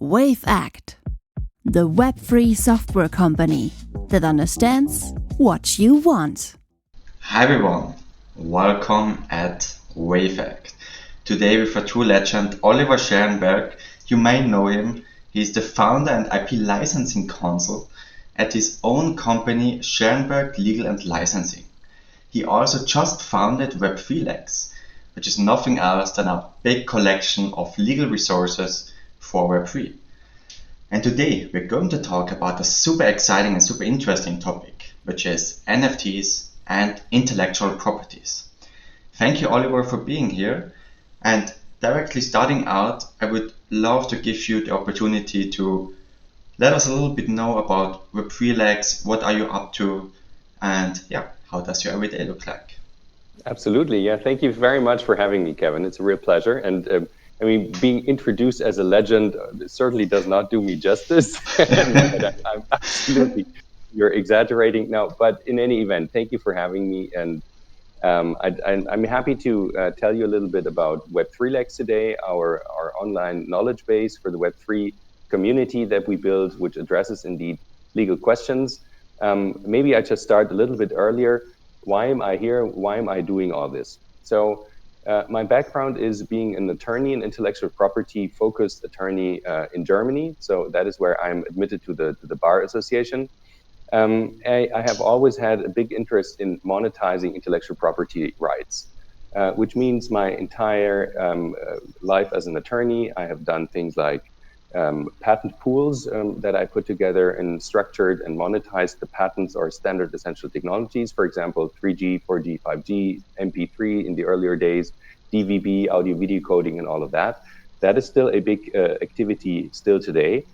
WaveAct, the web-free software company that understands what you want. Hi everyone, welcome at WaveAct. Today with a true legend, Oliver Scherenberg. You may know him. He's the founder and IP licensing counsel at his own company, Scherenberg Legal and Licensing. He also just founded Web3lex, which is nothing else than a big collection of legal resources for Web3. And today we're going to talk about a super exciting and super interesting topic, which is NFTs and intellectual properties. Thank you, Oliver, for being here. And directly starting out, I would love to give you the opportunity to let us a little bit know about Web3lex, what are you up to, and how does your everyday look like? Absolutely. Yeah. Thank you very much for having me, Kevin. It's a real pleasure. And being introduced as a legend certainly does not do me justice. I'm absolutely, you're exaggerating. No, but in any event, thank you for having me. And I'm happy to tell you a little bit about Web3lex today, our online knowledge base for the Web3 community that we build, which addresses indeed legal questions. Maybe I just start a little bit earlier. Why am I here? Why am I doing all this? So my background is being an attorney, an intellectual property focused attorney in Germany. So that is where I'm admitted to the Bar Association. I have always had a big interest in monetizing intellectual property rights, which means my entire life as an attorney, I have done things like patent pools that I put together and structured and monetized the patents or standard essential technologies, for example, 3G, 4G, 5G, MP3 in the earlier days, DVB, audio video coding, and all of that. That is still a big activity still today.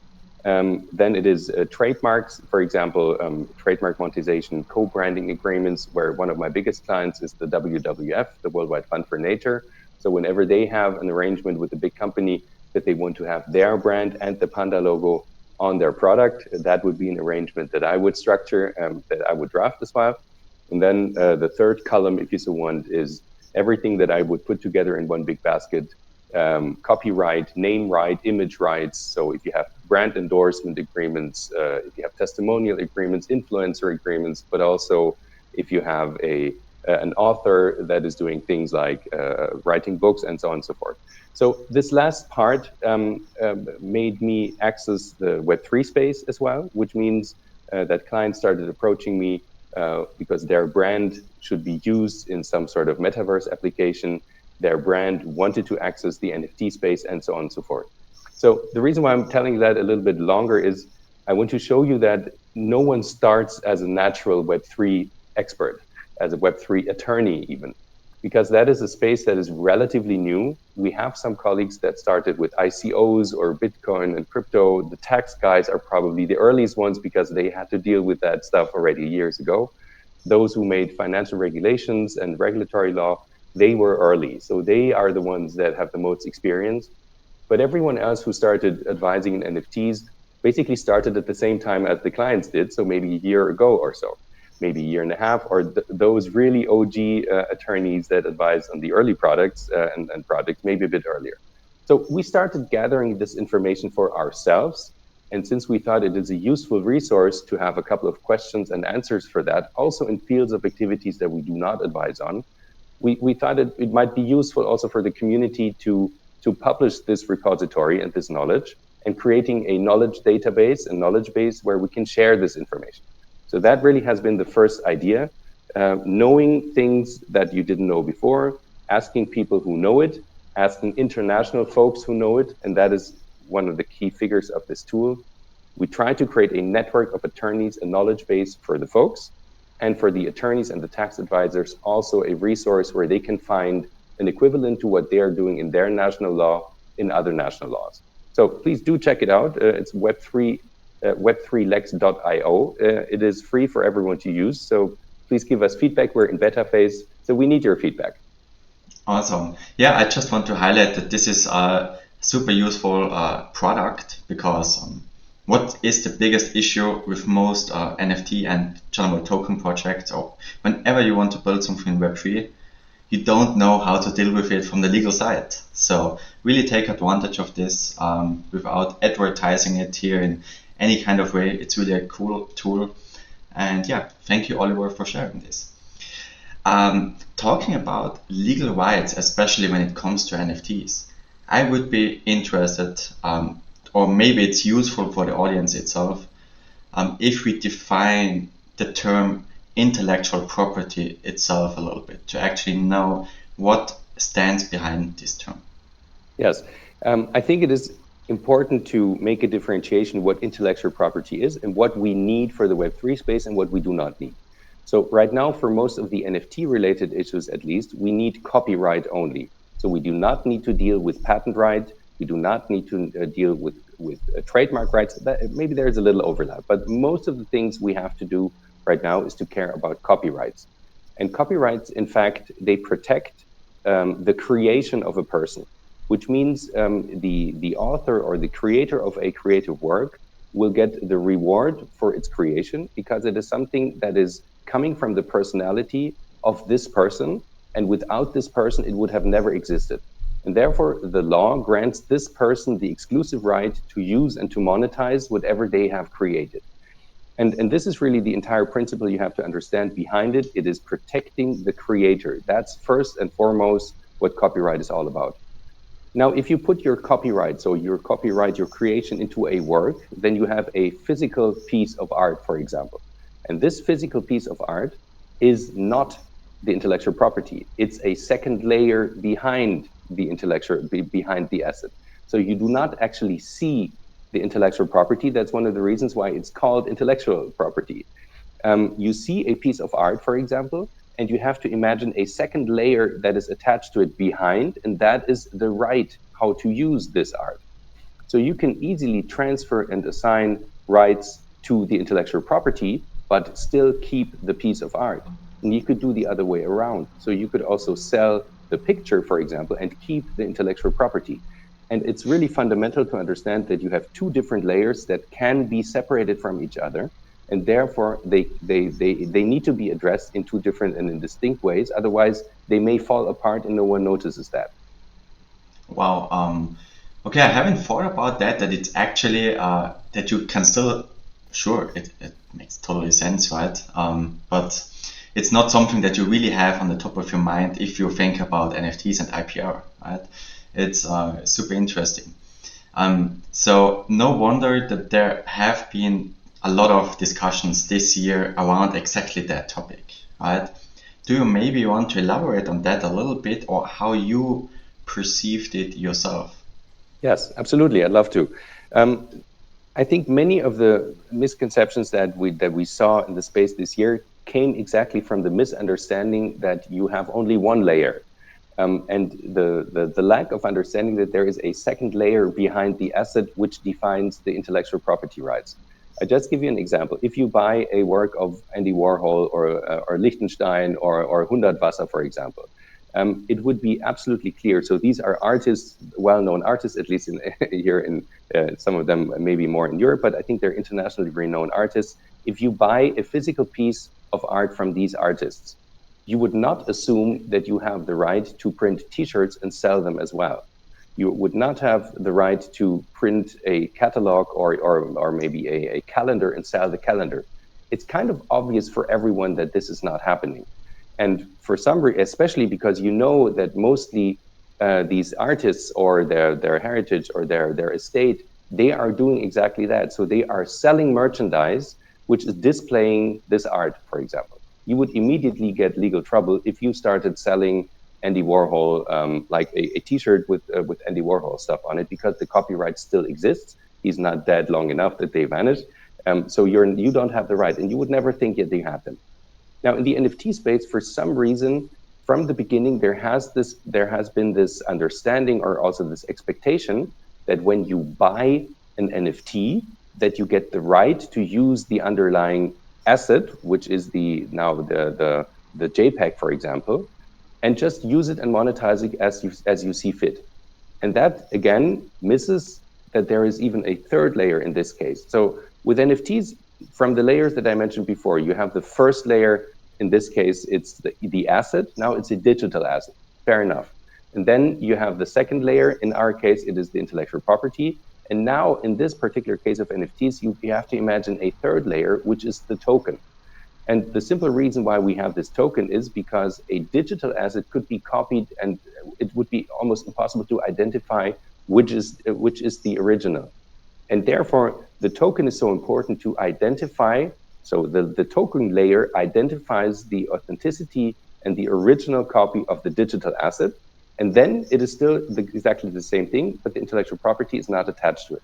Then it is trademarks, for example, trademark monetization, co-branding agreements, where one of my biggest clients is the WWF, the Worldwide Fund for Nature. So whenever they have an arrangement with a big company that they want to have their brand and the panda logo on their product, that would be an arrangement that I would structure, that I would draft as well. And then the third column, if you so want, is everything that I would put together in one big basket. Copyright, name right, image rights. So if you have brand endorsement agreements, if you have testimonial agreements, influencer agreements, but also if you have an author that is doing things like writing books and so on and so forth. So this last part made me access the Web3 space as well, which means that clients started approaching me because their brand should be used in some sort of metaverse application. Their brand wanted to access the NFT space and so on and so forth. So the reason why I'm telling that a little bit longer is I want to show you that no one starts as a natural Web3 expert, as a Web3 attorney even, because that is a space that is relatively new. We have some colleagues that started with ICOs or Bitcoin and crypto. The tax guys are probably the earliest ones because they had to deal with that stuff already years ago. Those who made financial regulations and regulatory law, they were early. So they are the ones that have the most experience. But everyone else who started advising in NFTs basically started at the same time as the clients did. So maybe a year ago or so, maybe a year and a half, or those really OG attorneys that advise on the early products and projects maybe a bit earlier. So we started gathering this information for ourselves. And since we thought it is a useful resource to have a couple of questions and answers for that, also in fields of activities that we do not advise on, we thought it might be useful also for the community to publish this repository and this knowledge, and creating a knowledge database, a knowledge base where we can share this information. So that really has been the first idea, knowing things that you didn't know before, asking people who know it, asking international folks who know it, and that is one of the key figures of this tool. We try to create a network of attorneys, a knowledge base for the folks, and for the attorneys and the tax advisors, also a resource where they can find an equivalent to what they are doing in their national law in other national laws. So please do check it out. It's web3lex.io. It is free for everyone to use. So please give us feedback. We're in beta phase, so we need your feedback. Awesome. Yeah, I just want to highlight that this is a super useful product because what is the biggest issue with most NFT and general token projects, or whenever you want to build something in Web3, you don't know how to deal with it from the legal side. So really take advantage of this without advertising it here in any kind of way. It's really a cool tool. And yeah, thank you, Oliver, for sharing this. Talking about legal rights, especially when it comes to NFTs, I would be interested, or maybe it's useful for the audience itself, if we define the term intellectual property itself a little bit, to actually know what stands behind this term. Yes, I think it is important to make a differentiation what intellectual property is and what we need for the Web3 space and what we do not need. So right now, for most of the NFT related issues, at least, we need copyright only. So we do not need to deal with patent right. We do not need to deal with trademark rights. Maybe there's a little overlap, but most of the things we have to do right now is to care about copyrights. And copyrights, in fact, they protect the creation of a person, which means the author or the creator of a creative work will get the reward for its creation because it is something that is coming from the personality of this person. And without this person, it would have never existed. And therefore, the law grants this person the exclusive right to use and to monetize whatever they have created. And this is really the entire principle you have to understand behind it. It is protecting the creator. That's first and foremost what copyright is all about. Now, if you put your copyright, so your copyright, your creation into a work, then you have a physical piece of art, for example. And this physical piece of art is not the intellectual property. It's a second layer behind the behind the asset. So you do not actually see the intellectual property. That's one of the reasons why it's called intellectual property. You see a piece of art, for example, and you have to imagine a second layer that is attached to it behind, and that is the right how to use this art. So you can easily transfer and assign rights to the intellectual property, but still keep the piece of art. And you could do the other way around. So you could also sell the picture, for example, and keep the intellectual property. And it's really fundamental to understand that you have two different layers that can be separated from each other. And therefore, they need to be addressed in two different and in distinct ways. Otherwise, they may fall apart and no one notices that. Wow. Okay, I haven't thought about that it's actually that you can still, sure, it makes totally sense, right? But it's not something that you really have on the top of your mind if you think about NFTs and IPR, right? It's super interesting. So no wonder that there have been a lot of discussions this year around exactly that topic, right? Do you maybe want to elaborate on that a little bit, or how you perceived it yourself? Yes, absolutely. I'd love to. I think many of the misconceptions that we saw in the space this year came exactly from the misunderstanding that you have only one layer. And the lack of understanding that there is a second layer behind the asset which defines the intellectual property rights. I just give you an example. If you buy a work of Andy Warhol or Liechtenstein or Hundertwasser, for example, it would be absolutely clear. So these are artists, well-known artists, at least here in some of them maybe more in Europe, but I think they're internationally renowned artists. If you buy a physical piece of art from these artists, you would not assume that you have the right to print T-shirts and sell them as well. You would not have the right to print a catalog or maybe a calendar and sell the calendar. It's kind of obvious for everyone that this is not happening. And for some reason, especially because you know that mostly these artists or their heritage or their estate, they are doing exactly that. So they are selling merchandise which is displaying this art, for example. You would immediately get legal trouble if you started selling Andy Warhol, like a T-shirt with Andy Warhol stuff on it, because the copyright still exists. He's not dead long enough that they vanish. So you don't have the right, and you would never think that they have them. Now, in the NFT space, for some reason, from the beginning, there has been this understanding or also this expectation that when you buy an NFT, that you get the right to use the underlying asset, which is the JPEG, for example, and just use it and monetize it as you see fit. And that again misses that there is even a third layer in this case. So with NFTs, from the layers that I mentioned before, you have the first layer In this case, it's the asset. Now it's a digital asset. Fair enough. And then you have the second layer. In our case, it is the intellectual property. And now in this particular case of NFTs, you have to imagine a third layer, which is the token. And the simple reason why we have this token is because a digital asset could be copied, and it would be almost impossible to identify which is the original. And therefore, the token is so important to identify. So the token layer identifies the authenticity and the original copy of the digital asset. And then it is still exactly the same thing, but the intellectual property is not attached to it.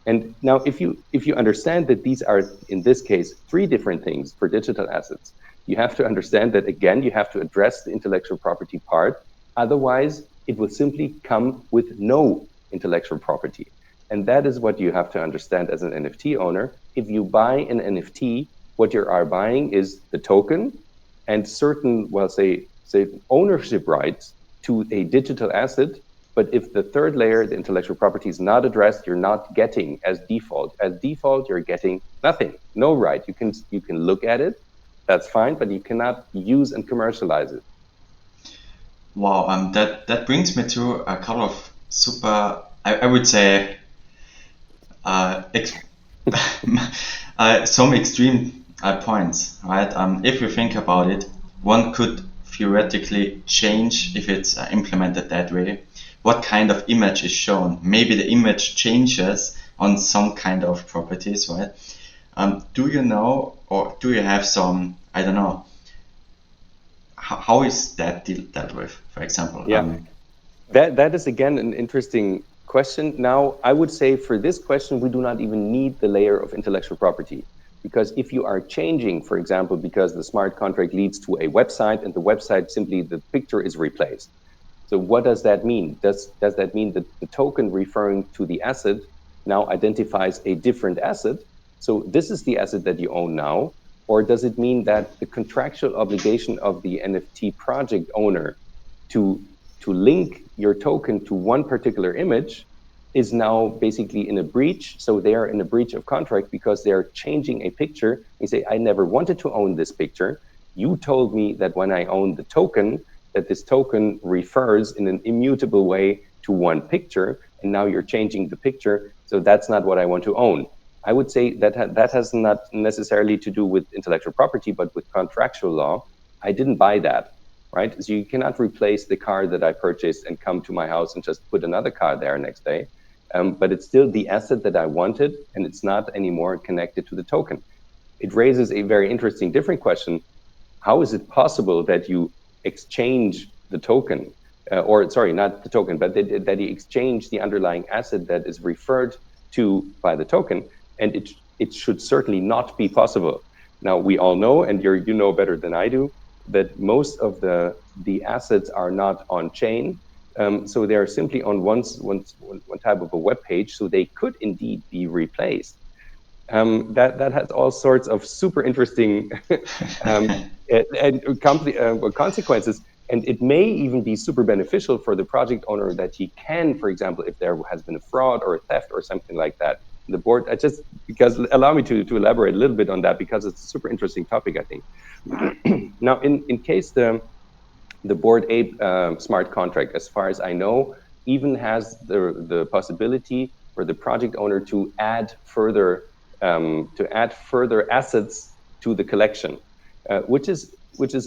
And now, if you understand that these are, in this case, three different things for digital assets, you have to understand that, again, you have to address the intellectual property part. Otherwise, it will simply come with no intellectual property. And that is what you have to understand as an NFT owner. If you buy an NFT, what you are buying is the token and certain, well, say ownership rights to a digital asset. But if the third layer, the intellectual property, is not addressed, you're not getting as default. As default, you're getting nothing, no right. You can look at it, that's fine, but you cannot use and commercialize it. Wow, that brings me to a couple of super, I would say, some extreme points, right? If you think about it, one could theoretically change, if it's implemented that way, what kind of image is shown. Maybe the image changes on some kind of properties, right? Do you know, or do you have some, I don't know, how is that dealt with, for example? Yeah, that is, again, an interesting question. Now, I would say for this question, we do not even need the layer of intellectual property. Because if you are changing, for example, because the smart contract leads to a website and the website simply, the picture is replaced. So what does that mean? Does that mean that the token referring to the asset now identifies a different asset? So this is the asset that you own now. Or does it mean that the contractual obligation of the NFT project owner to link your token to one particular image is now basically in a breach? So they are in a breach of contract because they're changing a picture. They say, I never wanted to own this picture. You told me that when I own the token, that this token refers in an immutable way to one picture, and now you're changing the picture, so that's not what I want to own. I would say that has not necessarily to do with intellectual property, but with contractual law. I didn't buy that, right? So you cannot replace the car that I purchased and come to my house and just put another car there next day. But it's still the asset that I wanted, and it's not anymore connected to the token. It raises a very interesting, different question. How is it possible that you exchange the token, not the token, but that you exchange the underlying asset that is referred to by the token? And it should certainly not be possible. Now, we all know, and you know better than I do, that most of the assets are not on chain. So they are simply on one type of a web page, so they could indeed be replaced. That has all sorts of super interesting consequences. And it may even be super beneficial for the project owner that he can, for example, if there has been a fraud or a theft or something like that, the board, allow me to elaborate a little bit on that, because it's a super interesting topic, I think. Now, in case the Bored Ape smart contract, as far as I know, even has the possibility for the project owner to add further assets to the collection, which is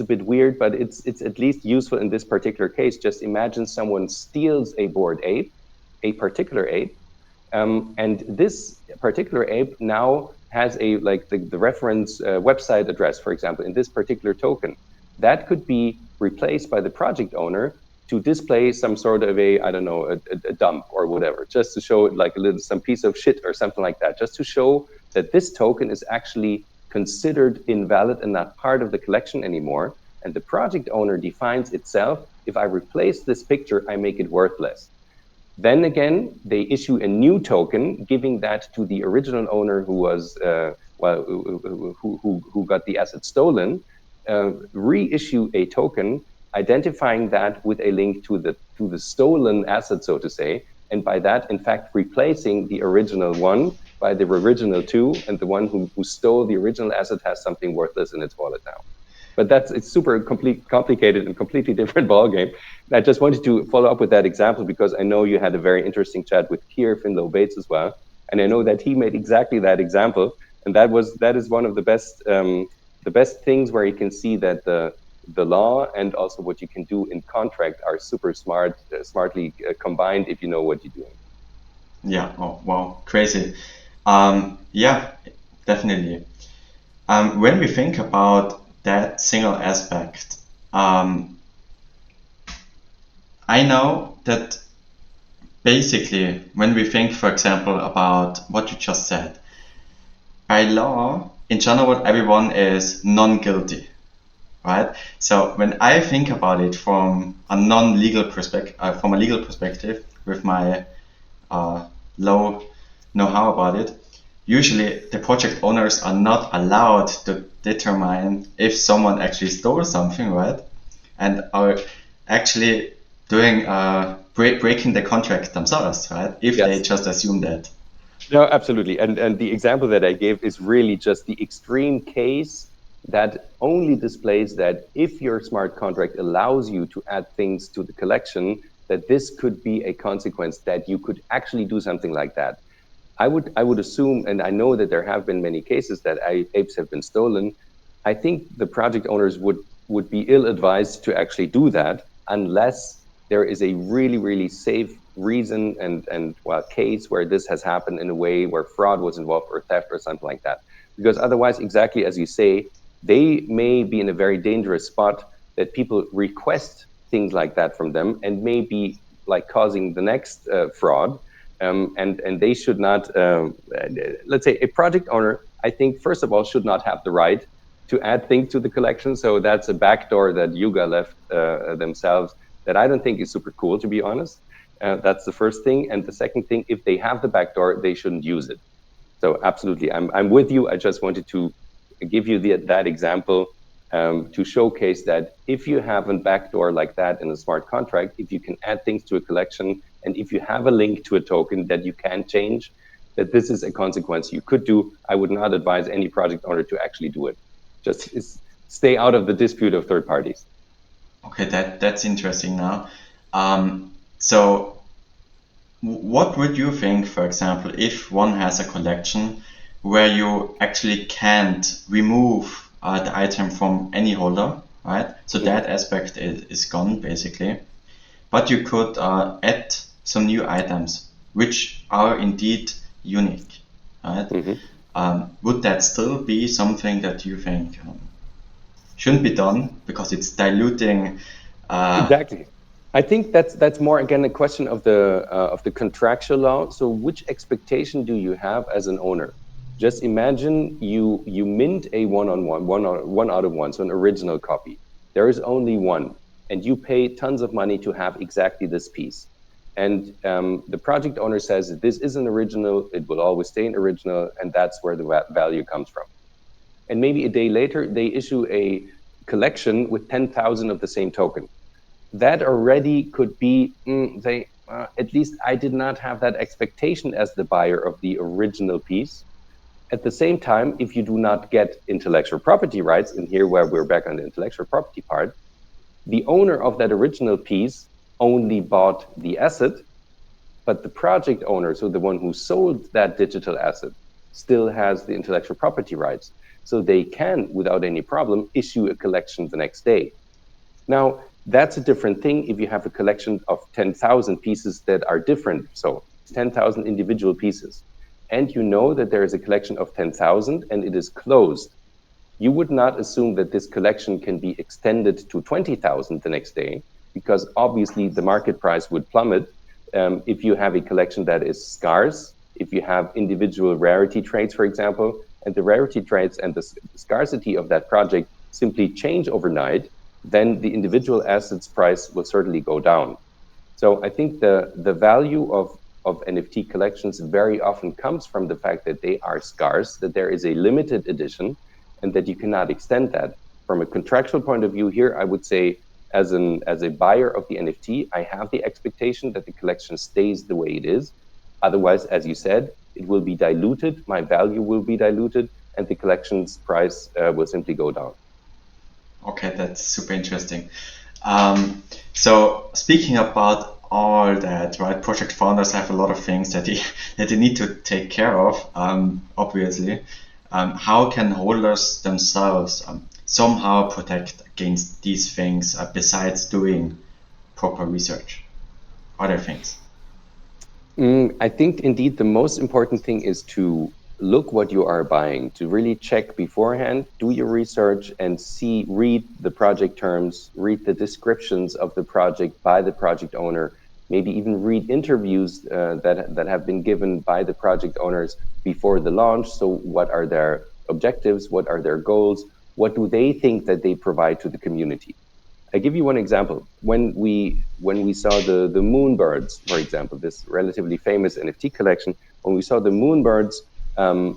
a bit weird, but it's at least useful in this particular case. Just imagine someone steals a Bored Ape, a particular ape, and this particular ape now has the reference website address, for example, in this particular token. That could be replaced by the project owner to display some sort of a dump or whatever, just to show it like some piece of shit or something like that, just to show that this token is actually considered invalid and not part of the collection anymore. And the project owner defines itself, if I replace this picture, I make it worthless. Then again, they issue a new token, giving that to the original owner who was who got the asset stolen. Reissue a token identifying that with a link to the stolen asset, so to say, and by that, in fact, replacing the original one by the original two, and the one who stole the original asset has something worthless in its wallet now. But it's super complicated and completely different ballgame. I just wanted to follow up with that example because I know you had a very interesting chat with Keir Finlow Bates as well, and I know that he made exactly that example, and that is one of the best things where you can see that the law and also what you can do in contract are super smartly combined if you know what you're doing. Yeah. Oh, wow. Crazy. Yeah, definitely. When we think about that single aspect, I know that basically when we think, for example, about what you just said, by law, in general, everyone is non-guilty, right? So when I think about it from a non-legal perspective, from a legal perspective, with my low know-how about it, usually the project owners are not allowed to determine if someone actually stole something, right? And are actually doing breaking the contract themselves, right? If Yes. they just assume that. No, absolutely. And the example that I gave is really just the extreme case that only displays that if your smart contract allows you to add things to the collection, that this could be a consequence that you could actually do something like that. I would assume, and I know that there have been many cases that apes have been stolen. I think the project owners would be ill-advised to actually do that unless there is a really, really safe reason and case where this has happened in a way where fraud was involved or theft or something like that. Because otherwise, exactly as you say, they may be in a very dangerous spot that people request things like that from them and may be like causing the next fraud. And they should not, let's say a project owner, I think, first of all, should not have the right to add things to the collection. So that's a backdoor that Yuga left themselves that I don't think is super cool, to be honest. That's the first thing. And the second thing, if they have the backdoor, they shouldn't use it. So absolutely, I'm with you. I just wanted to give you that example to showcase that if you have a backdoor like that in a smart contract, if you can add things to a collection, and if you have a link to a token that you can change, that this is a consequence you could do. I would not advise any project owner to actually do it. Just stay out of the dispute of third parties. Okay, that's interesting now. So what would you think, for example, if one has a collection where you actually can't remove the item from any holder, right? So that aspect is gone basically, but you could add some new items which are indeed unique, right? Would that still be something that you think shouldn't be done because it's diluting? Exactly. I think that's more again a question of the contractual law. So which expectation do you have as an owner? Just imagine you mint a one out of one, so an original copy. There is only one, and you pay tons of money to have exactly this piece. And the project owner says this is an original, it will always stay an original, and that's where the value comes from. And maybe a day later, they issue a collection with 10,000 of the same token. That already could be, at least I did not have that expectation as the buyer of the original piece. At the same time, if you do not get intellectual property rights, and here where we're back on the intellectual property part, the owner of that original piece only bought the asset, but the project owner, so the one who sold that digital asset, still has the intellectual property rights. So they can, without any problem, issue a collection the next day. Now, that's a different thing if you have a collection of 10,000 pieces that are different. So 10,000 individual pieces. And you know that there is a collection of 10,000 and it is closed. You would not assume that this collection can be extended to 20,000 the next day, because obviously the market price would plummet if you have a collection that is scarce, if you have individual rarity traits, for example, and the rarity traits and the scarcity of that project simply change overnight, then the individual assets price will certainly go down. So I think the value of NFT collections very often comes from the fact that they are scarce, that there is a limited edition, and that you cannot extend that. From a contractual point of view here, I would say as a buyer of the NFT, I have the expectation that the collection stays the way it is. Otherwise, as you said, it will be diluted, my value will be diluted, and the collection's price will simply go down. Okay, that's super interesting. So speaking about all that, right? Project founders have a lot of things that they need to take care of. Obviously, how can holders themselves somehow protect against these things besides doing proper research? Other things. I think indeed the most important thing is to look what you are buying, to really check beforehand, do your research and read the project terms, read the descriptions of the project by the project owner, maybe even read interviews that have been given by the project owners before the launch. So what are their objectives? What are their goals? What do they think that they provide to the community? I give you one example. When we saw the Moonbirds, for example, this relatively famous NFT collection, when we saw the Moonbirds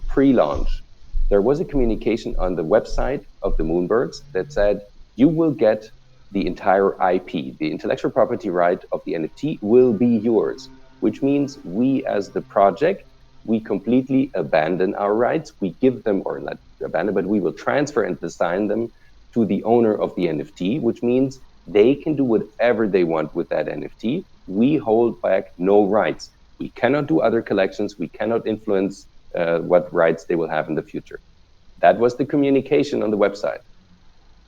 pre-launch, there was a communication on the website of the Moonbirds that said, you will get the entire IP, the intellectual property right of the NFT will be yours, which means we as the project, we completely abandon our rights. We give them, or not abandon, but we will transfer and assign them to the owner of the NFT, which means they can do whatever they want with that NFT. We hold back no rights. We cannot do other collections. We cannot influence what rights they will have in the future. That was the communication on the website.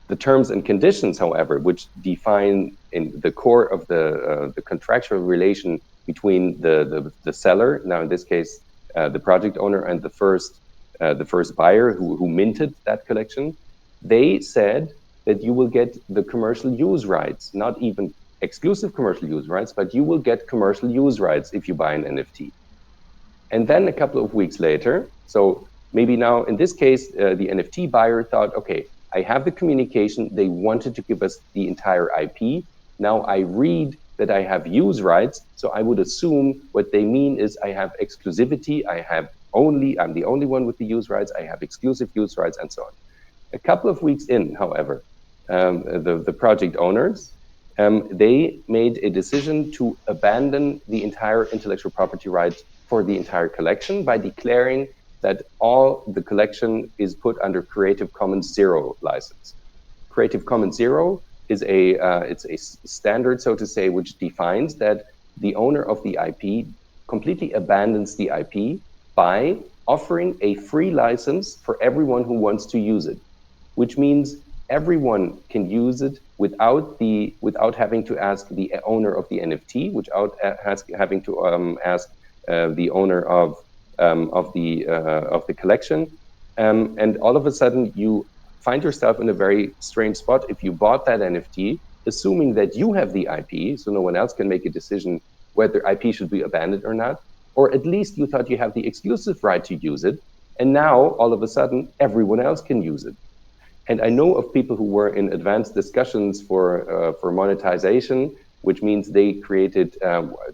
The terms and conditions, however, which define in the core of the contractual relation between the seller, now in this case, the project owner, and the first buyer who minted that collection, they said that you will get the commercial use rights, not even exclusive commercial use rights, but you will get commercial use rights if you buy an NFT. And then a couple of weeks later, so maybe now in this case, the NFT buyer thought, okay, I have the communication. They wanted to give us the entire IP. Now I read that I have use rights. So I would assume what they mean is I have exclusivity. I'm the only one with the use rights. I have exclusive use rights and so on. A couple of weeks in, however, the project owners, they made a decision to abandon the entire intellectual property rights for the entire collection by declaring that all the collection is put under Creative Commons Zero license. Creative Commons Zero is it's a standard, so to say, which defines that the owner of the IP completely abandons the IP by offering a free license for everyone who wants to use it, which means everyone can use it without having to ask the owner of the NFT, without having to ask the owner of the collection, and all of a sudden you find yourself in a very strange spot if you bought that NFT, assuming that you have the IP, so no one else can make a decision whether IP should be abandoned or not, or at least you thought you have the exclusive right to use it, and now all of a sudden everyone else can use it. And I know of people who were in advanced discussions for monetization, which means they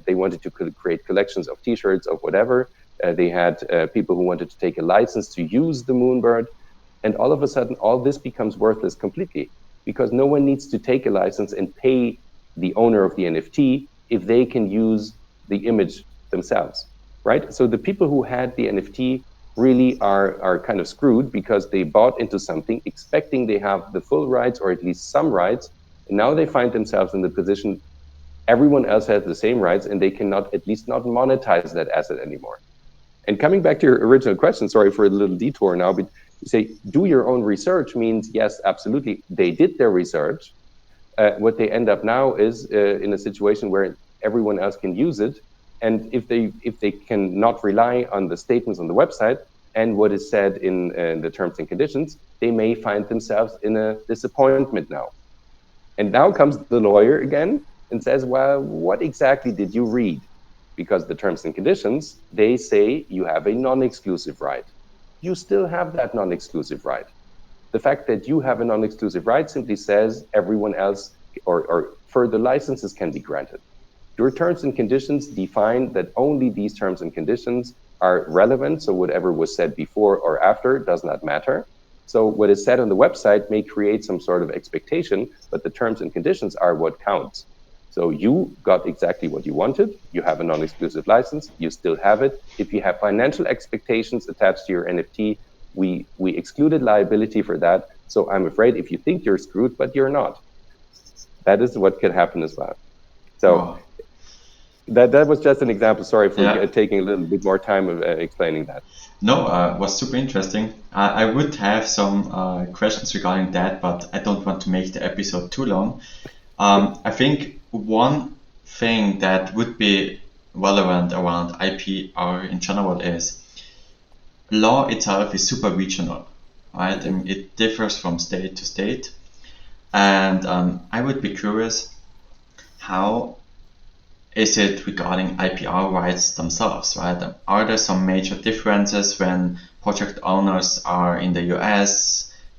wanted to create collections of T-shirts, of whatever. They had people who wanted to take a license to use the Moonbird. And all of a sudden, all this becomes worthless completely, because no one needs to take a license and pay the owner of the NFT if they can use the image themselves, right? So the people who had the NFT really are kind of screwed, because they bought into something expecting they have the full rights, or at least some rights. And now they find themselves in the position everyone else has the same rights, and they cannot, at least not monetize that asset anymore. And coming back to your original question, sorry for a little detour now, but you say do your own research means, yes, absolutely. They did their research. What they end up now is in a situation where everyone else can use it. And if they can not rely on the statements on the website and what is said in the terms and conditions, they may find themselves in a disappointment now. And now comes the lawyer again and says, well, what exactly did you read? Because the terms and conditions, they say you have a non-exclusive right. You still have that non-exclusive right. The fact that you have a non-exclusive right simply says everyone else or further licenses can be granted. Your terms and conditions define that only these terms and conditions are relevant. So whatever was said before or after does not matter. So what is said on the website may create some sort of expectation, but the terms and conditions are what counts. So you got exactly what you wanted. You have a non-exclusive license. You still have it. If you have financial expectations attached to your NFT, we excluded liability for that. So I'm afraid if you think you're screwed, but you're not. That is what can happen as well. So Wow. that was just an example. Sorry for Yeah. taking a little bit more time of explaining that. No, was super interesting. I would have some questions regarding that, but I don't want to make the episode too long. I think one thing that would be relevant around IPR in general is law itself is super regional, right? Mm-hmm. And it differs from state to state. And I would be curious, how is it regarding IPR rights themselves, right? Are there some major differences when project owners are in the US,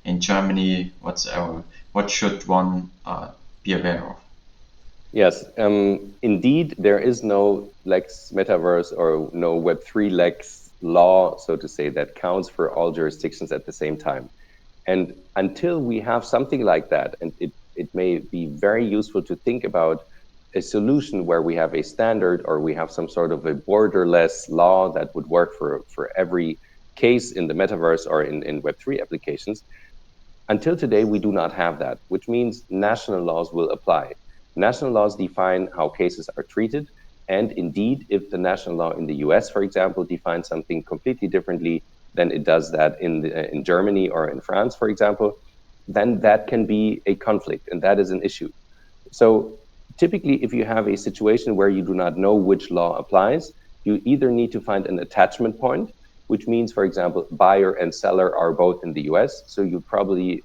in Germany, whatsoever? What should one be aware of? Yes, indeed, there is no Lex Metaverse or no Web3 Lex law, so to say, that counts for all jurisdictions at the same time. And until we have something like that, and it may be very useful to think about a solution where we have a standard or we have some sort of a borderless law that would work for every case in the metaverse or in Web3 applications. Until today, we do not have that, which means national laws will apply. National laws define how cases are treated. And indeed, if the national law in the US, for example, defines something completely differently than it does that in Germany or in France, for example, then that can be a conflict, and that is an issue. So typically, if you have a situation where you do not know which law applies, you either need to find an attachment point, which means, for example, buyer and seller are both in the US, so you probably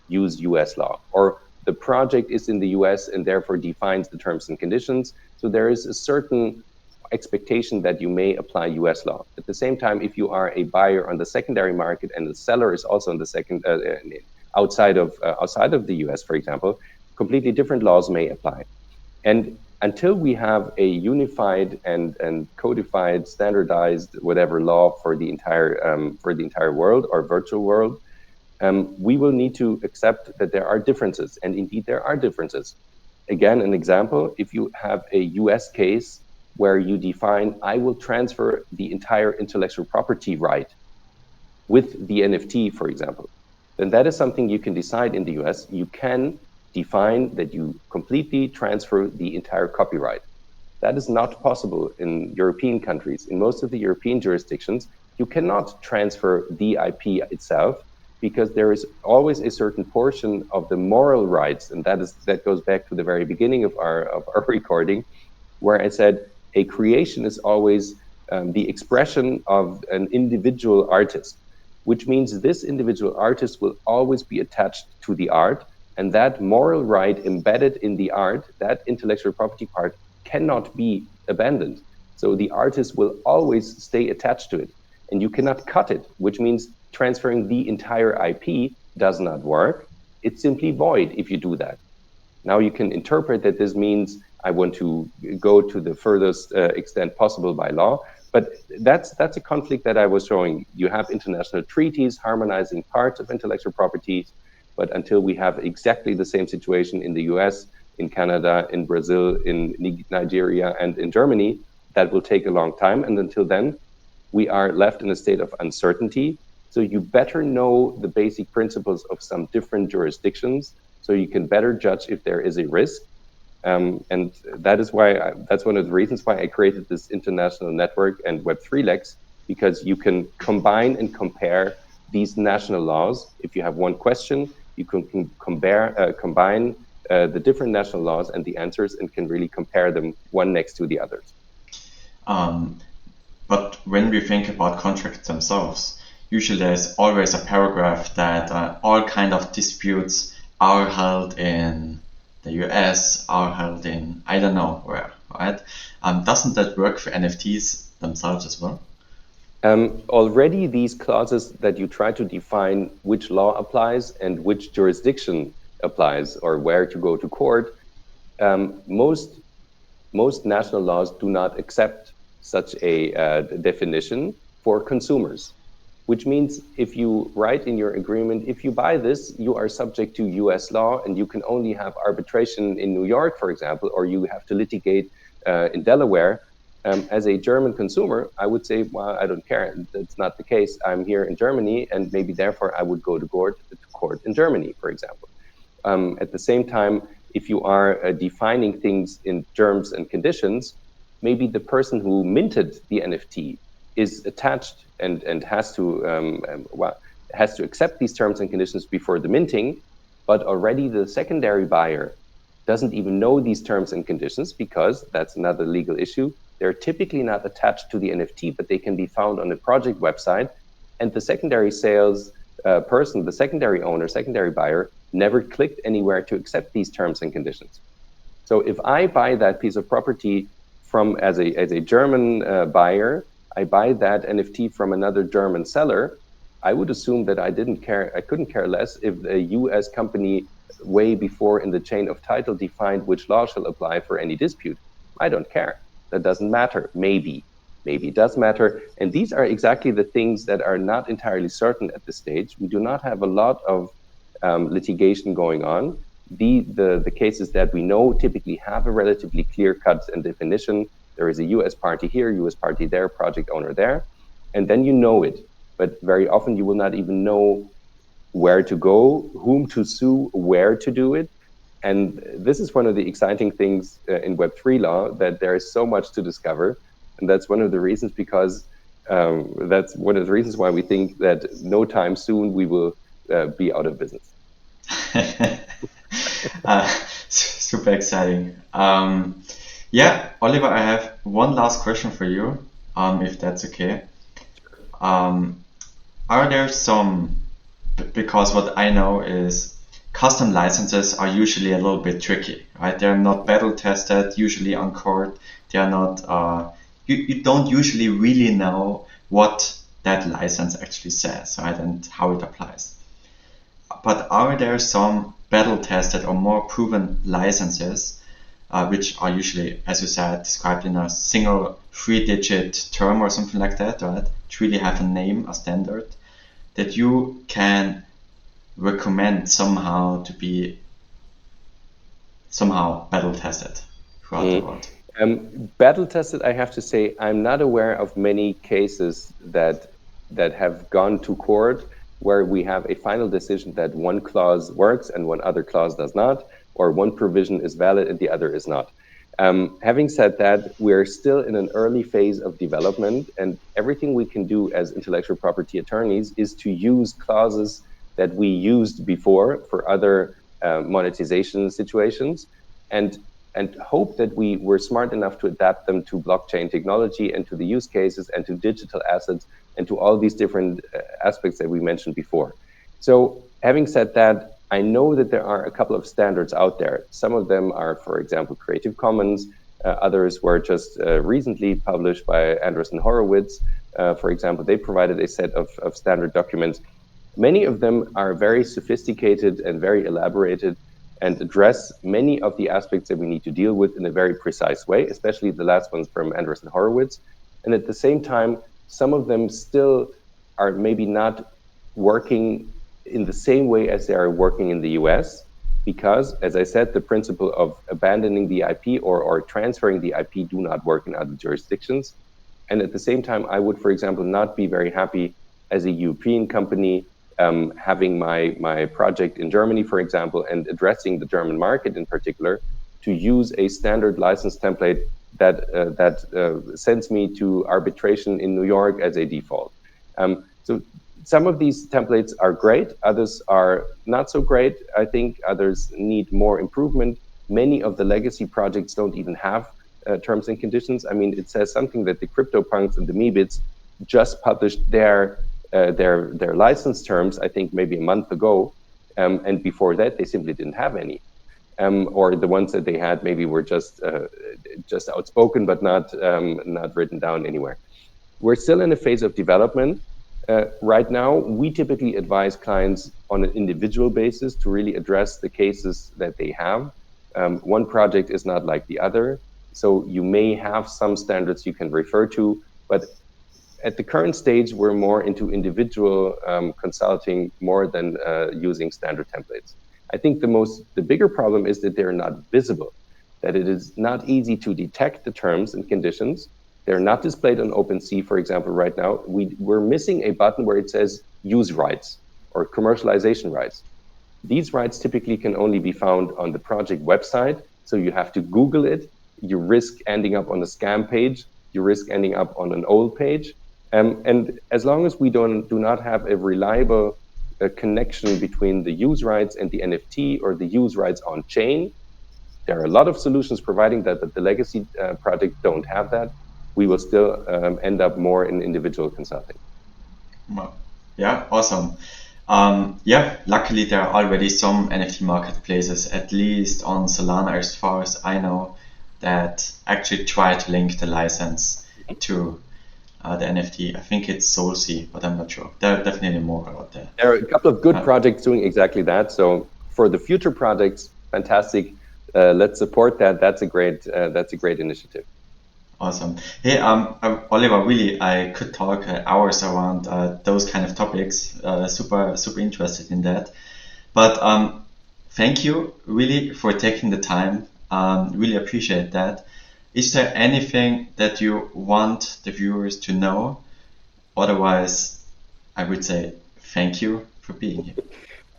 use US law. Or the project is in the US and therefore defines the terms and conditions. So there is a certain expectation that you may apply US law. At the same time, if you are a buyer on the secondary market and the seller is also on the outside of the US, for example, completely different laws may apply. And until we have a unified and codified, standardized whatever law for the entire world or virtual world, we will need to accept that there are differences, and indeed there are differences. Again, an example: if you have a US case where you define, I will transfer the entire intellectual property right with the NFT, for example, then that is something you can decide in the US. You can define that you completely transfer the entire copyright. That is not possible in European countries. In most of the European jurisdictions, you cannot transfer the IP itself because there is always a certain portion of the moral rights, and that goes back to the very beginning of our recording, where I said a creation is always the expression of an individual artist, which means this individual artist will always be attached to the art, and that moral right embedded in the art, that intellectual property part, cannot be abandoned. So the artist will always stay attached to it, and you cannot cut it, which means transferring the entire IP does not work. It's simply void if you do that. Now you can interpret that this means I want to go to the furthest extent possible by law, but that's a conflict that I was showing. You have international treaties harmonizing parts of intellectual property, but until we have exactly the same situation in the US, in Canada, in Brazil, in Nigeria, and in Germany, that will take a long time. And until then, we are left in a state of uncertainty. So you better know the basic principles of some different jurisdictions so you can better judge if there is a risk. And that is why that's one of the reasons why I created this international network and Web3 Lex, because you can combine and compare these national laws. If you have one question, you can combine the different national laws and the answers and can really compare them one next to the others. But when we think about contracts themselves, usually there's always a paragraph that all kind of disputes are held in the US, are held in I don't know where, right? Doesn't that work for NFTs themselves as well? Already these clauses that you try to define which law applies and which jurisdiction applies or where to go to court, most national laws do not accept such a definition for consumers, which means if you write in your agreement, if you buy this, you are subject to US law and you can only have arbitration in New York, for example, or you have to litigate in Delaware, As a German consumer, I would say, well, I don't care. That's not the case. I'm here in Germany, and maybe therefore I would go to court in Germany, for example. At the same time, if you are defining things in terms and conditions, maybe the person who minted the NFT is attached and has to accept these terms and conditions before the minting, but already the secondary buyer doesn't even know these terms and conditions, because that's another legal issue. They're typically not attached to the NFT, but they can be found on the project website. And the secondary sales person, the secondary owner, secondary buyer, never clicked anywhere to accept these terms and conditions. So if I buy that piece of property from as a German buyer, I buy that NFT from another German seller, I would assume that I couldn't care less if a US company way before in the chain of title defined which law shall apply for any dispute. I don't care. That doesn't matter. Maybe it does matter. And these are exactly the things that are not entirely certain at this stage. We do not have a lot of litigation going on. The cases that we know typically have a relatively clear cut and definition. There is a US party here, US party there, project owner there, and then you know it. But very often you will not even know where to go, whom to sue, where to do it. And this is one of the exciting things in Web3 law, that there is so much to discover. And that's one of the reasons why we think that no time soon we will be out of business. Super exciting. Yeah, Oliver, I have one last question for you, if that's okay. Are there some, because what I know is custom licenses are usually a little bit tricky, right? They're not battle tested, usually on court. They are not, you don't usually really know what that license actually says, right? And how it applies. But are there some battle tested or more proven licenses, which are usually, as you said, described in a single 3-digit term or something like that, right? To really have a name, a standard, that you can recommend somehow to be somehow battle tested throughout the world? Battle tested, I have to say, I'm not aware of many cases that have gone to court where we have a final decision that one clause works and one other clause does not, or one provision is valid and the other is not. Having said that, we're still in an early phase of development, and everything we can do as intellectual property attorneys is to use clauses that we used before for other monetization situations, and hope that we were smart enough to adapt them to blockchain technology and to the use cases and to digital assets and to all these different aspects that we mentioned before. So having said that, I know that there are a couple of standards out there. Some of them are, for example, Creative Commons. Others were just recently published by Andreessen Horowitz. For example, they provided a set of standard documents. Many of them are very sophisticated and very elaborated and address many of the aspects that we need to deal with in a very precise way, especially the last ones from Andreessen Horowitz. And at the same time, some of them still are maybe not working in the same way as they are working in the US, because, as I said, the principle of abandoning the IP or transferring the IP do not work in other jurisdictions. And at the same time, I would, for example, not be very happy as a European company having my project in Germany, for example, and addressing the German market in particular, to use a standard license template that sends me to arbitration in New York as a default. So some of these templates are great, others are not so great. I think others need more improvement. Many of the legacy projects don't even have terms and conditions. I mean, it says something that the CryptoPunks and the Meebits just published their license terms, I think maybe a month ago, and before that they simply didn't have any, or the ones that they had maybe were just outspoken but not written down anywhere. We're still in a phase of development. Right now, we typically advise clients on an individual basis to really address the cases that they have. One project is not like the other, so you may have some standards you can refer to, but at the current stage, we're more into individual consulting more than using standard templates. I think the bigger problem is that they're not visible, that it is not easy to detect the terms and conditions, They're not displayed on OpenSea, for example, right now. We're missing a button where it says use rights or commercialization rights. These rights typically can only be found on the project website. So you have to Google it. You risk ending up on a scam page. You risk ending up on an old page. And as long as we do not have a reliable connection between the use rights and the NFT or the use rights on chain, there are a lot of solutions providing that, but the legacy project don't have that. We will still end up more in individual consulting. Well, yeah, awesome. Luckily there are already some NFT marketplaces, at least on Solana as far as I know, that actually try to link the license to the NFT. I think it's Solsea, but I'm not sure. There are definitely more out there. There are a couple of good projects doing exactly that. So for the future projects, fantastic. Let's support that. That's a great initiative. Awesome. Hey, Oliver, really, I could talk hours around those kind of topics. Super interested in that. But thank you really for taking the time. Really appreciate that. Is there anything that you want the viewers to know? Otherwise, I would say thank you for being here.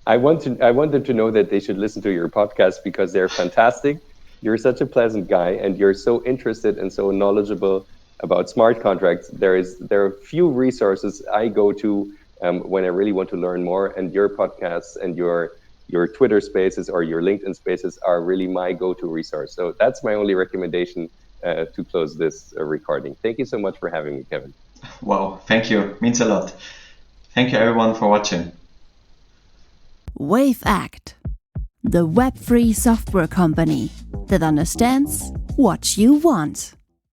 I want them to know that they should listen to your podcast because they're fantastic. You're such a pleasant guy, and you're so interested and so knowledgeable about smart contracts. There are few resources I go to when I really want to learn more, and your podcasts and your Twitter spaces or your LinkedIn spaces are really my go-to resource. So that's my only recommendation to close this recording. Thank you so much for having me, Kevin. Wow, thank you. Means a lot. Thank you everyone for watching. WaveAct, the web-free software company that understands what you want.